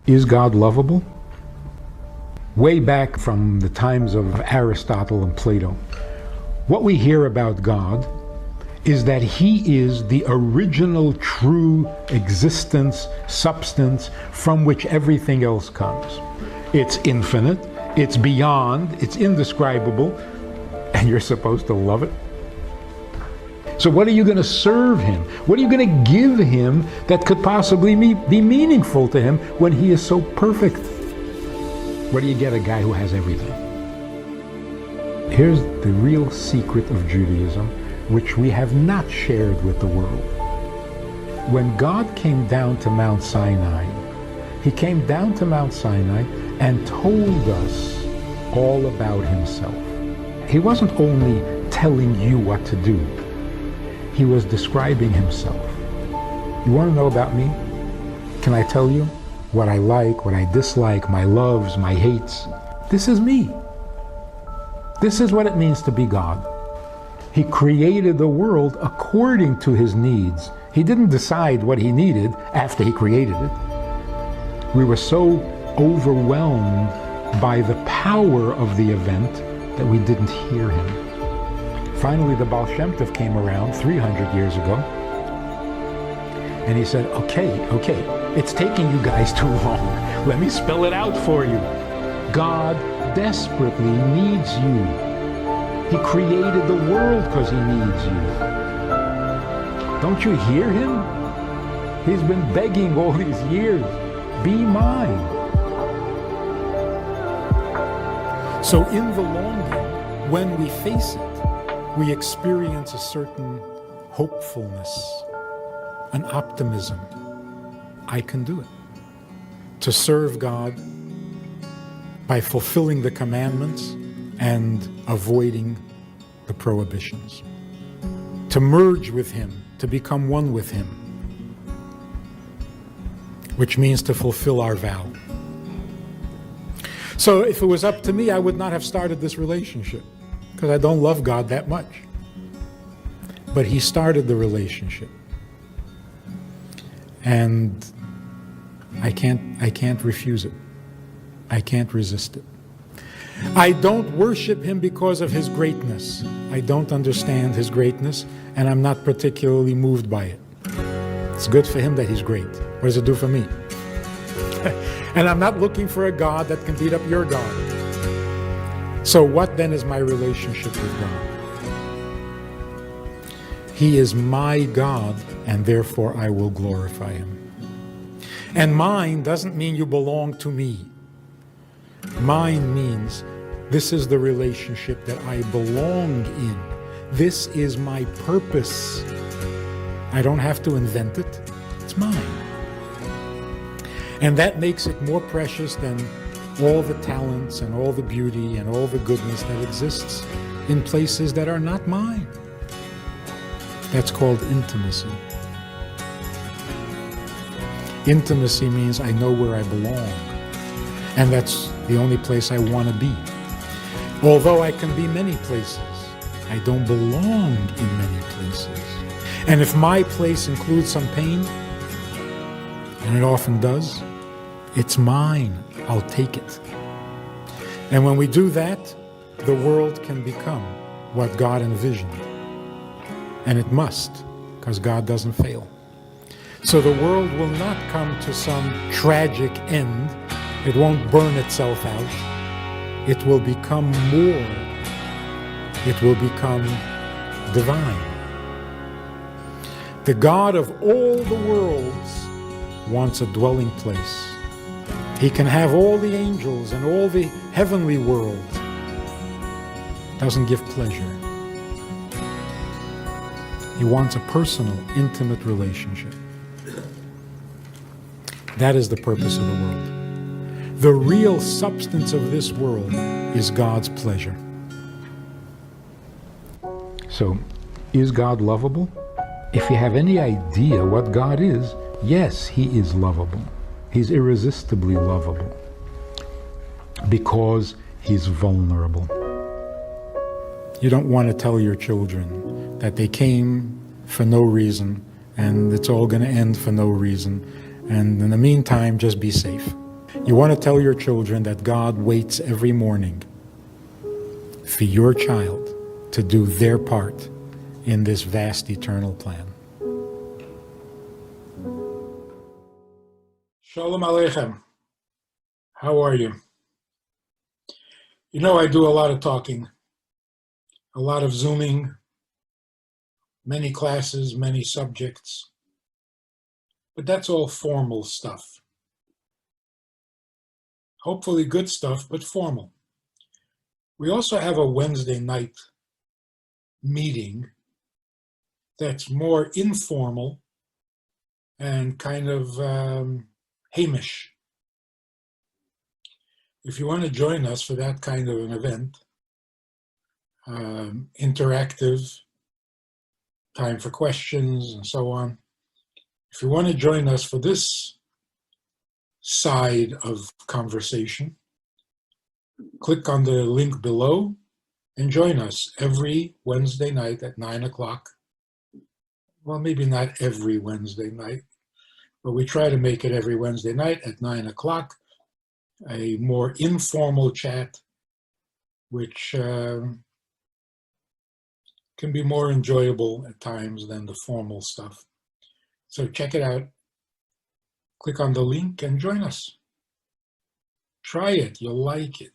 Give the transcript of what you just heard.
Is God lovable? Way back from the times of Aristotle and Plato, what we hear about God is that he is the original true existence, substance from which everything else comes. It's infinite, it's beyond, it's indescribable, and you're supposed to love it. So what are you going to serve him? What are you going to give him that could possibly be meaningful to him when he is so perfect? What do you get a guy who has everything? Here's the real secret of Judaism, which we have not shared with the world. When God came down to Mount Sinai, he came down to Mount Sinai and told us all about himself. He wasn't only telling you what to do, he was describing himself. You want to know about me? Can I tell you what I like, what I dislike, my loves, my hates? This is me. This is what it means to be God. He created the world according to his needs. He didn't decide what he needed after he created it. We were so overwhelmed by the power of the event that we didn't hear him. Finally, the Baal Shem Tov came around 300 years ago, and he said, okay, it's taking you guys too long. Let me spell it out for you. God desperately needs you. He created the world because he needs you. Don't you hear him? He's been begging all these years, be mine. So in the long run, when we face it, we experience a certain hopefulness, an optimism. I can do it. To serve God by fulfilling the commandments and avoiding the prohibitions. To merge with him, to become one with him, which means to fulfill our vow. So if it was up to me, I would not have started this relationship, because I don't love God that much. But he started the relationship. And I can't refuse it. I can't resist it. I don't worship him because of his greatness. I don't understand his greatness, and I'm not particularly moved by it. It's good for him that he's great. What does it do for me? And I'm not looking for a God that can beat up your God. So what then is my relationship with God? He is my God, and therefore I will glorify him. And mine doesn't mean you belong to me. Mine means this is the relationship that I belong in. This is my purpose. I don't have to invent it. It's mine. And that makes it more precious than all the talents and all the beauty and all the goodness that exists in places that are not mine. That's called intimacy. Intimacy means I know where I belong. And that's the only place I want to be. Although I can be many places, I don't belong in many places. And if my place includes some pain, and it often does, it's mine. I'll take it. And when we do that, the world can become what God envisioned. And it must, because God doesn't fail. So the world will not come to some tragic end. It won't burn itself out. It will become more. It will become divine. The God of all the worlds wants a dwelling place. He can have all the angels and all the heavenly world. Doesn't give pleasure. He wants a personal, intimate relationship. That is the purpose of the world. The real substance of this world is God's pleasure. So, is God lovable? If you have any idea what God is, yes, he is lovable. He's irresistibly lovable because he's vulnerable. You don't want to tell your children that they came for no reason and it's all going to end for no reason, and in the meantime, just be safe. You want to tell your children that God waits every morning for your child to do their part in this vast eternal plan. Shalom Aleichem. How are you? You know, I do a lot of talking, a lot of Zooming, many classes, many subjects, but that's all formal stuff. Hopefully good stuff, but formal. We also have a Wednesday night meeting that's more informal and kind of Hamish. If you want to join us for that kind of an event, interactive, time for questions and so on. If you want to join us for this side of conversation, click on the link below and join us every Wednesday night at 9 o'clock. Well, maybe not every Wednesday night, but we try to make it every Wednesday night at 9 o'clock, a more informal chat, which can be more enjoyable at times than the formal stuff. So check it out. Click on the link and join us. Try it, you'll like it.